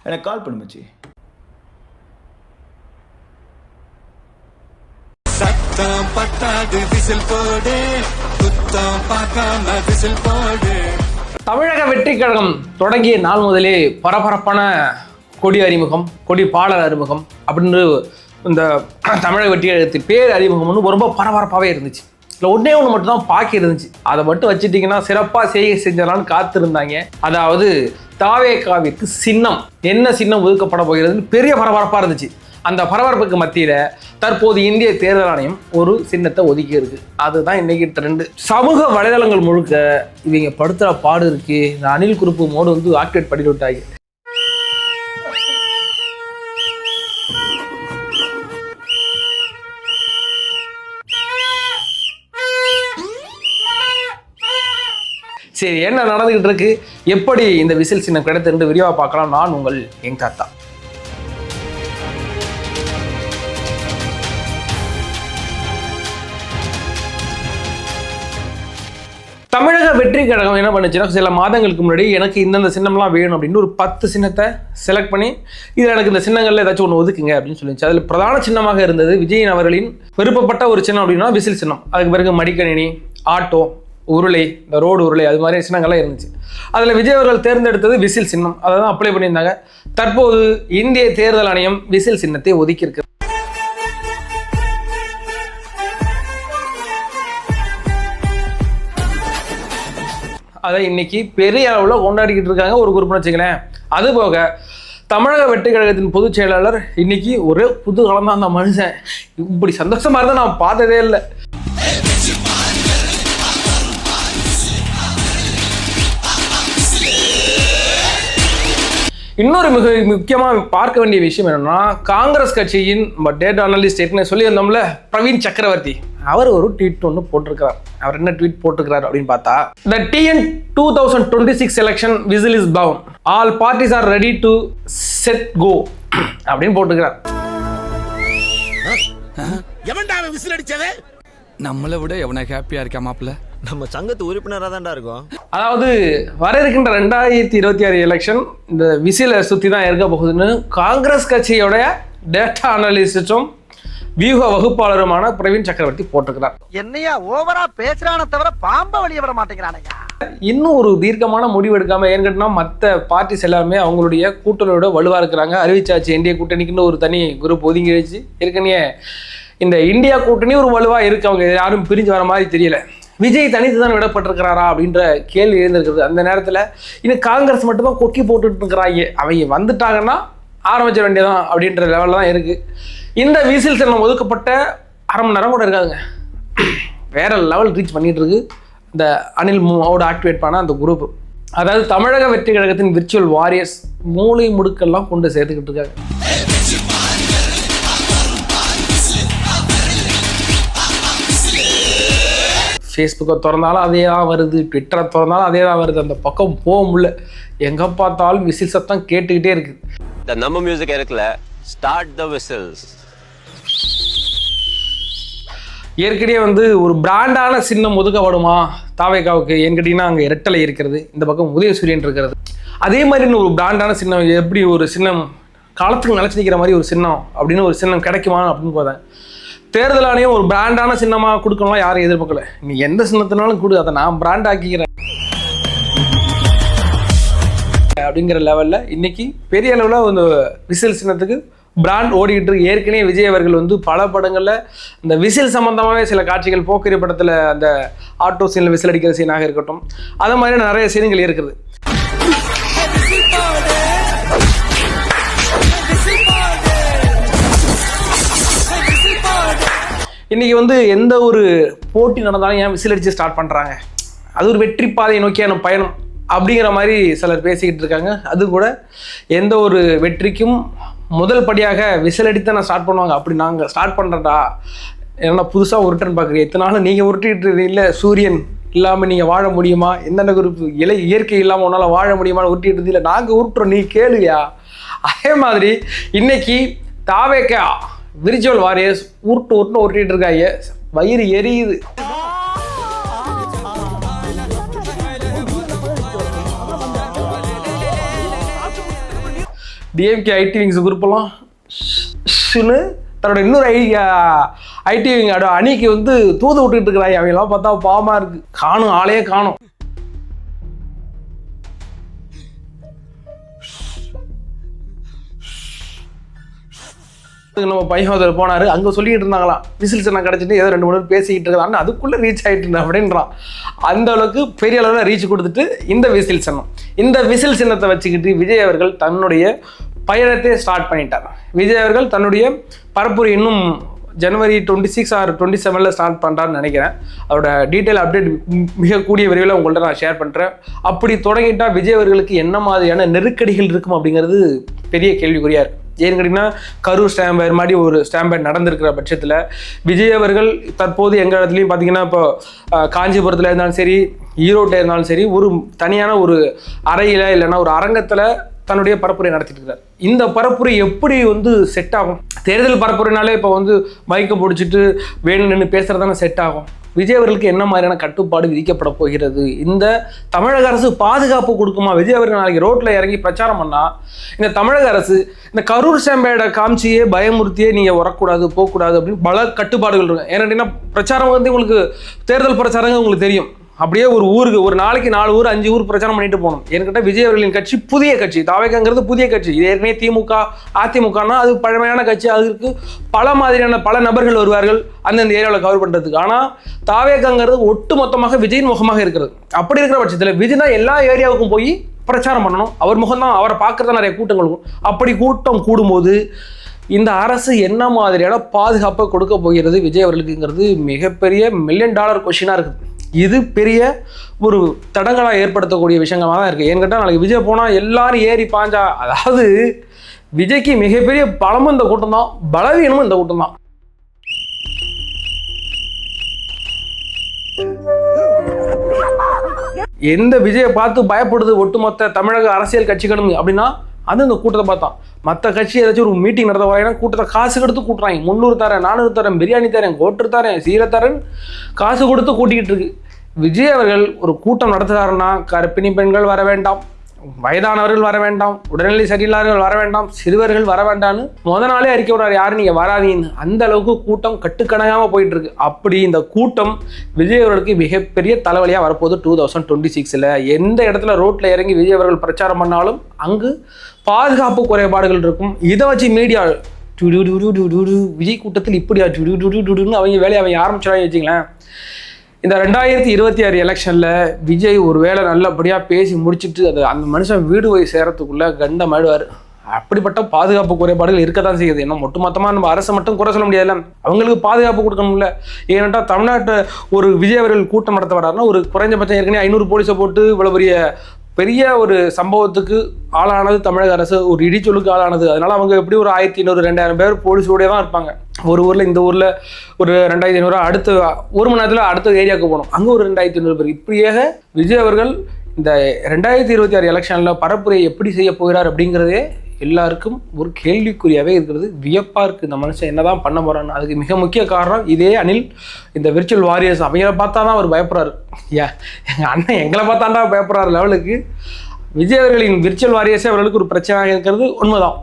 எனக்கு கால் பண்ணு மச்சி. சத்தம் பத்தாது விசில் போடு, குத்தம் பார்க்காம விசில் போடு. தமிழக வெற்றி கழகம் தொடங்கிய நாள் முதலே பரபரப்பான கொடி அறிமுகம், கொடி பாடல் அறிமுகம் அப்படின்னு இந்த தமிழக வெற்றி கழகத்தின் பேர் அறிமுகம்னு ரொம்ப பரபரப்பாகவே இருந்துச்சு. இல்லை ஒன்றே ஒன்று மட்டும் தான் பாக்கி இருந்துச்சு. அதை மட்டும் வச்சுட்டிங்கன்னா சிறப்பாக செஞ்சலான்னு காத்திருந்தாங்க. அதாவது தாவேகாவிற்கு சின்னம், என்ன சின்னம் ஒதுக்கப்பட போகிறதுன்னு பெரிய பரபரப்பாக இருந்துச்சு. அந்த பரபரப்புக்கு மத்தியில் தற்போது இந்திய தேர்தல் ஆணையம் ஒரு சின்னத்தை ஒதுக்கி இருக்கு. அதுதான் இன்னைக்கு ட்ரெண்டு. சமூக வலைதளங்கள் முழுக்க இவங்க படுத்துகிற பாடு இருக்கு. இந்த அனில் குரூப்பு மோடு வந்து ஆக்டிவேட் பண்ணி விட்டாங்க. சரி, என்ன நடந்துகிட்டு இருக்கு, எப்படி இந்த விசில் சின்னம் கிடைத்து விரிவாக பார்க்கலாம். நான் உங்கள் எங் தாத்தா. தமிழக வெற்றி கழகம் என்ன பண்ணுச்சுன்னா, சில மாதங்களுக்கு முன்னாடி எனக்கு இந்தந்த சின்னம்லாம் வேணும் அப்படின்னு ஒரு 10 சின்னத்தை செலக்ட் பண்ணி இதில் எனக்கு இந்த சின்னங்களில் ஏதாச்சும் ஒன்று ஒதுக்குங்க அப்படின்னு சொல்லிச்சு. அதில் பிரதான சின்னமாக இருந்தது விஜய் அவர்களின் விருப்பப்பட்ட ஒரு சின்னம் அப்படின்னா விசில் சின்னம். அதுக்கு பிறகு மடிக்கணினி, ஆட்டோ, உருளை, இந்த ரோடு உருளை, அது மாதிரி சின்னங்கள்லாம் இருந்துச்சு. அதில் விஜய் அவர்கள் தேர்ந்தெடுத்தது விசில் சின்னம். அதை தான் அப்ளை பண்ணியிருந்தாங்க. தற்போது இந்திய தேர்தல் ஆணையம் விசில் சின்னத்தை ஒதுக்கியிருக்கு. அதை இன்னைக்கு பெரிய அளவில் கொண்டாடிக்கிட்டு இருக்காங்க ஒரு குரூப்னு வச்சுக்கிறேன். அதுபோக தமிழக வெற்றி கழகத்தின் பொதுச் செயலாளர் இன்னைக்கு ஒரே புதுகாலம் தான். அந்த மனுஷன் இப்படி சந்தோஷமா இருந்தால் நான் பார்த்ததே இல்லை. இன்னொரு மிக முக்கியமாக பார்க்க வேண்டிய விஷயம் என்னன்னா, காங்கிரஸ் கட்சியின் டேட்டா அனலிஸ்ட் ஏற்கனவே சொல்லியிருந்தோம்ல பிரவீன் சக்கரவர்த்தி, அவர் ஒரு ட்வீட் ஒன்று போட்டிருக்கிறார். அவர் என்ன ட்வீட் போட்டிருக்கிறார் அப்படின்னு பார்த்தா, the TN 2026 election whistle is blown, all parties are ready to set go அப்படின்னு போட்டிருக்கிறார். நம்மளை விட எவனை ஹாப்பியா இருக்கா மாப்பிள்ள? நம்ம சங்கத்து உறுப்பினராக தான்டா இருக்கும். அதாவது வர இருக்கின்ற 2026 எலெக்ஷன் இந்த விசிலை சுற்றி தான் இருக்க போகுதுன்னு காங்கிரஸ் கட்சியோடைய டேட்டா அனலிஸ்டும் வியூக வகுப்பாளருமான பிரவீன் சக்கரவர்த்தி போட்டிருக்கிறார். என்னையா ஓவரா பேசுறான தவிர பாம்ப வெளியே வர மாட்டேங்கிறானையா. இன்னும் ஒரு தீர்க்கமான முடிவு எடுக்காம, ஏன்னு மற்ற பார்ட்டிஸ் எல்லாருமே அவங்களுடைய கூட்டணியோட வலுவா இருக்கிறாங்க. அறிவிச்சாச்சு இந்திய கூட்டணிக்குன்னு ஒரு தனி குரூப் ஒதுங்கி வச்சு ஏற்கனவே இந்த இந்தியா கூட்டணி ஒரு வலுவா இருக்கு. அவங்க யாரும் பிரிஞ்சு வர மாதிரி தெரியல. விஜய் தனித்து தான் விடப்பட்டிருக்கிறாரா அப்படின்ற கேள்வி எழுந்திருக்கிறது. அந்த நேரத்தில் இன்னும் காங்கிரஸ் மட்டும்தான் கொக்கி போட்டுட்டு இருக்கிறாங்க. அவங்க வந்துட்டாங்கன்னா ஆரம்பிச்ச வேண்டியதான் அப்படின்ற லெவலில் தான் இருக்குது. இந்த விசில் சின்னம் ஒதுக்கப்பட்ட அரை மணி நேரம் கூட இருக்காங்க, வேற லெவல் ரீச் பண்ணிட்டு இருக்கு இந்த அனில் மூவோட ஆக்டிவேட் பண்ண அந்த குரூப். அதாவது தமிழக வெற்றி கழகத்தின் விர்ச்சுவல் வாரியர்ஸ் மூளை முடுக்கெல்லாம் கொண்டு சேர்த்துக்கிட்டு இருக்காங்க. ஃபேஸ்புக்கை திறந்தாலும் அதே தான் வருது, ட்விட்டரை திறந்தாலும் அதே தான் வருது. அந்த பக்கம் போக முடியல, எங்கே பார்த்தாலும் விசில் சத்தம் கேட்டுக்கிட்டே இருக்குது. நம்ம மியூசிக் இருக்குல்ல, ஸ்டார்ட் த விசில்ஸ். ஏற்கனவே ஒரு பிராண்டான சின்னம் ஒதுக்கப்படுமா தாவேகாவுக்கு? ஏன்னு கேட்டிங்கன்னா அங்கே இரட்டலை இருக்கிறது, இந்த பக்கம் உதயசூரியன் இருக்கிறது. அதே மாதிரி ஒரு பிராண்டான சின்னம், எப்படி ஒரு சின்னம் காலத்துக்கு நிலச்சி நிற்கிற மாதிரி ஒரு சின்னம் அப்படின்னு ஒரு சின்னம் கிடைக்குமா அப்படின்னு பார்த்தேன். தேர்தல் ஆணையம் ஒரு பிராண்டான சின்னமாக கொடுக்கணும்லாம் யாரும் எதிர்பார்க்கல. நீ எந்த சின்னத்தினாலும் கொடு, அதை நான் பிராண்ட் ஆக்கிக்கிறேன் அப்படிங்கிற லெவலில் இன்னைக்கு பெரிய அளவில் இந்த விசில் சின்னத்துக்கு பிராண்ட் ஓடிக்கிட்டு இருக்கு. ஏற்கனவே விஜய் அவர்கள் பல படங்களில் இந்த விசில் சம்பந்தமாகவே சில காட்சிகள், போக்கிரி படத்தில் அந்த ஆட்டோ சீனில் விசில் அடிக்கிற சீனாக இருக்கட்டும், அது மாதிரி நிறைய சீன்கள் இருக்குது. இன்னைக்கு எந்த ஒரு போட்டி நடந்தாலும் ஏன் விசில் அடித்து ஸ்டார்ட் பண்ணுறாங்க, அது ஒரு வெற்றி பாதையை நோக்கியான பயணம் அப்படிங்கிற மாதிரி சிலர் பேசிக்கிட்டு இருக்காங்க. அது கூட எந்த ஒரு வெற்றிக்கும் முதல் படியாக விசில் அடித்து நான் ஸ்டார்ட் பண்ணுவாங்க. அப்படி நாங்கள் ஸ்டார்ட் பண்ணுறேன்டா, ஏன்னா புதுசாக உருட்டுன்னு பார்க்குறீங்க, இத்தனாலும் நீங்கள் உருட்டிகிட்டு இல்லை, சூரியன் இல்லாமல் நீங்கள் வாழ முடியுமா, என்னென்ன குரூப் இயற்கை இல்லாமல் உன்னால் வாழ முடியுமான்னு உருட்டிட்டு இல்லை, நாங்கள் உருட்டுறோம் நீ கேளுயா. அதே மாதிரி இன்னைக்கு தாவேகா விர்ச்சுவல் வாரியர்ஸ் உருட்டு உருட்டிட்டு இருக்காங்க, வயிறு எரியுது. டிஎம்கே ஐடி விங்ஸ் குரூப்பெல்லாம் தன்னோட இன்னொரு ஐடி விங் அணிக்கு வந்து தூது விட்டுக்கிட்டு இருக்கிறாங்க. அவங்கெல்லாம் பார்த்தா பாவமா இருக்கு. காணும், ஆளையே காணும். நம்ம பையன் ஒருத்தர் போனாரு, அங்கே சொல்லிட்டு இருந்தாங்களாம் விசில் சின்னம் கிடச்சிட்டு ஏதோ 2-3 பேர் பேசிக்கிட்டு இருக்காங்க, அதுக்குள்ளே ரீச் ஆகிட்டு இருந்தேன் அப்படின்றான். அந்த அளவுக்கு பெரிய அளவில் ரீச் கொடுத்துட்டு இந்த விசில் சின்னத்தை வச்சுக்கிட்டு விஜய் அவர்கள் தன்னுடைய பயணத்தை ஸ்டார்ட் பண்ணிட்டார். விஜய் அவர்கள் தன்னுடைய பரப்புரை இன்னும் ஜனவரி 26 or 27 ஸ்டார்ட் பண்ணுறான்னு நினைக்கிறேன். அதோட டீட்டெயில் அப்டேட் மிக கூடிய விரைவில் உங்கள்கிட்ட நான் ஷேர் பண்ணுறேன். அப்படி தொடங்கிட்டால் விஜய் அவர்களுக்கு என்ன மாதிரியான நெருக்கடிகள் இருக்கும் அப்படிங்கிறது பெரிய கேள்விக்குறியா இருக்கு. ஏன்னு கேட்டிங்கன்னா கரூர் ஸ்டாம்பேர் மாதிரி ஒரு ஸ்டாம்பேர் நடந்திருக்கிற பட்சத்தில் விஜய் அவர்கள் தற்போது எங்கள் இடத்துலையும் பார்த்தீங்கன்னா இப்போ காஞ்சிபுரத்தில் இருந்தாலும் சரி, ஈரோட்டில் இருந்தாலும் சரி, ஒரு தனியான ஒரு அறையில் இல்லைன்னா ஒரு அரங்கத்தில் தன்னுடைய பரப்புரை நடத்திட்டு இருக்கிறார். இந்த பரப்புரை எப்படி வந்து செட் ஆகும்? தேர்தல் பரப்புரைனாலே இப்போ வந்து மைக்கை பிடிச்சிட்டு வேணும் நின்று பேசுகிறதானே செட் ஆகும். விஜய் அவர்களுக்கு என்ன மாதிரியான கட்டுப்பாடு விதிக்கப்பட போகிறது? இந்த தமிழக அரசு பாதுகாப்பு கொடுக்குமா? விஜய் அவர்கள் நாளைக்கு ரோட்டில் இறங்கி பிரச்சாரம் பண்ணால் இந்த தமிழக அரசு இந்த கரூர் ஸ்டாம்பேடை காமிச்சியே பயமுறுத்தியே நீங்கள் வரக்கூடாது, போகக்கூடாது அப்படின்னு பல கட்டுப்பாடுகள் இருக்கும். ஏன்னா பிரச்சாரம் வந்து உங்களுக்கு தேர்தல் பிரச்சாரங்கள் உங்களுக்கு தெரியும். அப்படியே ஒரு ஊருக்கு ஒரு நாளைக்கு 4 ஊர் 5 ஊர் பிரச்சாரம் பண்ணிட்டு போகணும். என்கிட்ட விஜய் அவர்களின் கட்சி புதிய கட்சி, தாவேக்காங்கிறது புதிய கட்சி. இது ஏற்கனவே திமுக அதிமுகனா அது பழமையான கட்சி. அதுக்கு பல நபர்கள் வருவார்கள் அந்தந்த ஏரியாவில் கவர் பண்ணுறதுக்கு. ஆனால் தாவேக்காங்கிறது ஒட்டு மொத்தமாக விஜயின் முகமாக இருக்கிறது. அப்படி இருக்கிற பட்சத்தில் விஜய் தான் எல்லா ஏரியாவுக்கும் போய் பிரச்சாரம் பண்ணணும். அவர் முகம்தான், அவரை பார்க்குறதா நிறைய கூட்டங்கள் இருக்கும். அப்படி கூட்டம் கூடும்போது இந்த அரசு என்ன மாதிரியான பாதுகாப்பை கொடுக்க போகிறது விஜய் அவர்களுக்குங்கிறது மிகப்பெரிய $1 million கொஸ்டினாக இருக்குது. இது பெரிய ஒரு தடங்களாக ஏற்படுத்தக்கூடிய விஷயங்களாக தான் இருக்குது. ஏன்னு கேட்டால் நாளைக்கு விஜய் போனால் எல்லாரும் ஏறி பாஞ்சா, அதாவது விஜய்க்கு மிகப்பெரிய பலமும் இந்த கூட்டம் தான், பலவீனமும் இந்த கூட்டம் தான். எந்த விஜயை பார்த்து பயப்படுது ஒட்டுமொத்த தமிழக அரசியல் கட்சிகளும் அப்படின்னா அது இந்த கூட்டத்தை பார்த்தான். மற்ற கட்சி ஏதாச்சும் ஒரு மீட்டிங் நடத்த வரையினா கூட்டத்தை காசு கொடுத்து கூட்டுறாங்க. 300 தரேன், 400 தரேன், பிரியாணி தரேன், கோட்டர் தரேன், சீரை தரேன், காசு கொடுத்து கூட்டிக்கிட்டு இருக்கு. விஜய் அவர்கள் ஒரு கூட்டம் நடத்துகிறாருன்னா கர்ப்பிணி பெண்கள் வர வேண்டாம், வயதானவர்கள் வர வேண்டாம், உடல்நிலை சரியில்லாதவர்கள் வர வேண்டாம், சிறுவர்கள் வர வேண்டாம்னு நாளே அறிக்கை விடுறாரு, யாரும் நீங்கள் வராதீங்கன்னு. அந்த அளவுக்கு கூட்டம் கட்டுக்கணக்காமல் போயிட்டு இருக்கு. அப்படி இந்த கூட்டம் விஜய் அவர்களுக்கு மிகப்பெரிய தலைவலியாக வரப்போகுது 2026. எந்த இடத்துல ரோட்டில் இறங்கி விஜய் அவர்கள் பிரச்சாரம் பண்ணாலும் அங்கு பாதுகாப்பு குறைபாடுகள் இருக்கும். இதை வச்சு மீடியா விஜய் கூட்டத்தில் இப்படியா அவங்க வேலையை அவங்க ஆரம்பிச்சாங்க வச்சுங்களேன். இந்த 2026 எலெக்ஷனில் விஜய் ஒரு வேளை நல்லபடியாக பேசி முடிச்சுட்டு அந்த மனுஷன் வீடு போய் சேரத்துக்குள்ளே கண்டமாயிடுவார். அப்படிப்பட்ட பாதுகாப்பு குறைபாடுகள் இருக்க தான் செய்யுது. ஏன்னா ஒட்டுமொத்தமாக நம்ம அரசை மட்டும் குறை சொல்ல முடியாதுல்ல, அவங்களுக்கு பாதுகாப்பு கொடுக்கணும்ல. ஏன்னாட்டா தமிழ்நாட்டை ஒரு விஜய் அவர்கள் கூட்டம் நடத்த வராருன்னா ஒரு குறைஞ்சபட்சம் ஏற்கனவே 500 போலீஸை போட்டு இவ்வளோ பெரிய ஒரு சம்பவத்துக்கு ஆளானது தமிழக அரசு, ஒரு இடிச்சொலுக்கு ஆளானது. அதனால அவங்க எப்படி ஒரு 1500-2000 பேர் போலீஸோடய தான் இருப்பாங்க. ஒரு ஊரில் இந்த ஊரில் ஒரு 2500, அடுத்த 1 மணி நேரத்தில் அடுத்த ஏரியாவுக்கு போகணும், அங்கே ஒரு 2500 பேர். இப்படியாக விஜய் அவர்கள் இந்த 2026 எலெக்ஷனில் பரப்புரை எப்படி செய்ய போகிறார் அப்படிங்கிறதே எல்லாருக்கும் ஒரு கேள்விக்குறியாகவே இருக்கிறது. வியப்பாக இருக்குது, இந்த மனுஷன் என்ன தான் பண்ண போகிறான்னு. அதுக்கு மிக முக்கிய காரணம் இதே அனில், இந்த விர்ச்சுவல் வாரியர்ஸ் அவங்கள பார்த்தா தான் அவர் பயப்படுறாரு. எங்கள் அண்ணன் எங்களை பார்த்தாண்டா பயப்படுறாரு லெவலுக்கு. விஜய் அவர்களின் விர்ச்சுவல் வாரியர்ஸே அவர்களுக்கு ஒரு பிரச்சனையாக இருக்கிறது உண்மைதான்.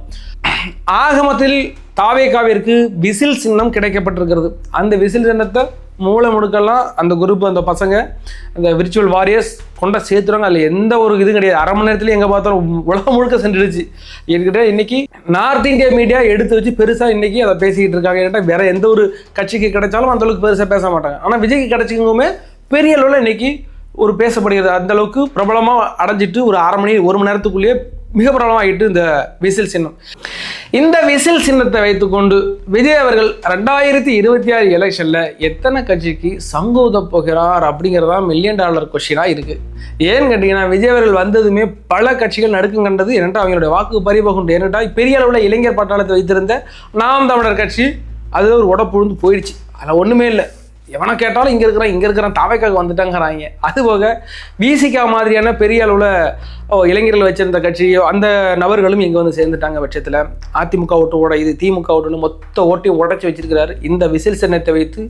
ஆகமத்தில் தாவேகாவிற்கு விசில் சின்னம் கிடைக்கப்பட்டிருக்கிறது. அந்த விசில் சின்னத்தை மூளை முடுக்கெல்லாம் அந்த குரூப், அந்த பசங்க, அந்த விர்ச்சுவல் வாரியர்ஸ் கொண்ட சேர்த்துருவாங்க. அதில் எந்த ஒரு இது கிடையாது. அரை மணி நேரத்துலேயே எங்கே பார்த்தாலும் உலகம் முழுக்க சென்றுடுச்சு. என்கிட்ட இன்னைக்கு நார்த் இந்தியா மீடியா எடுத்து வச்சு பெருசாக இன்னைக்கு அதை பேசிக்கிட்டு இருக்காங்க. ஏன்னா வேற எந்த ஒரு கட்சிக்கு கிடைச்சாலும் அந்த அளவுக்கு பெருசாக பேச மாட்டாங்க. ஆனால் விஜய்க்கு கிடைச்சிக்கவுமே பெரிய அளவில் இன்னைக்கு ஒரு பேசப்படுகிறது. அந்த அளவுக்கு பிரபலமாக அடைஞ்சிட்டு ஒரு 1 மணி நேரத்துக்குள்ளேயே மிக பிரபலமாகிட்டு இந்த விசில் சின்னம். இந்த விசில் சின்னத்தை வைத்துக்கொண்டு விஜய் அவர்கள் 2026 எலெக்ஷனில் எத்தனை கட்சிக்கு சங்கு ஊதப் போகிறார் அப்படிங்கிறதா $1 million கொஸ்டினாக இருக்குது. ஏன்னு கேட்டிங்கன்னா விஜய் அவர்கள் வந்ததுமே பல கட்சிகள் நடுக்கம் கண்டது. ஏன்னா அவங்களுடைய வாக்கு பறிபோகுண்டு. ஏன்னா பெரிய அளவில் இளைஞர் பட்டாளத்தை வைத்திருந்த நாம் தமிழர் கட்சி அது ஒரு உடப்புழுந்து போயிடுச்சு. அதில் ஒன்றுமே இல்லை. எவனை கேட்டாலும் இங்கே இருக்கிறான் தாவேக்காக வந்துட்டாங்கிறாங்க. அதுபோக விசிகா மாதிரியான பெரிய அளவில் இளைஞர்கள் வச்சிருந்த கட்சியோ அந்த நபர்களும் இங்கே வந்து சேர்ந்துட்டாங்க பட்சத்தில் அதிமுக ஓட்டு உடையுது, திமுக ஓட்டுன்னு மொத்த ஓட்டையும் உடைச்சி வச்சிருக்கிறாரு. இந்த விசில் சின்னத்தை வைத்து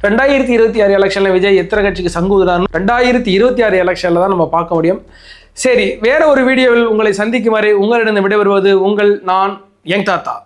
2026 எலெக்ஷனில் விஜய் எத்தனை கட்சிக்கு சங்கு ஊதுறாருன்னு 2026 எலெக்ஷனில் தான் நம்ம பார்க்க முடியும். சரி, வேற ஒரு வீடியோவில் உங்களை சந்திக்கும் வரை உங்களிடம் விடைபெறுவது நான் யங் தாத்தா.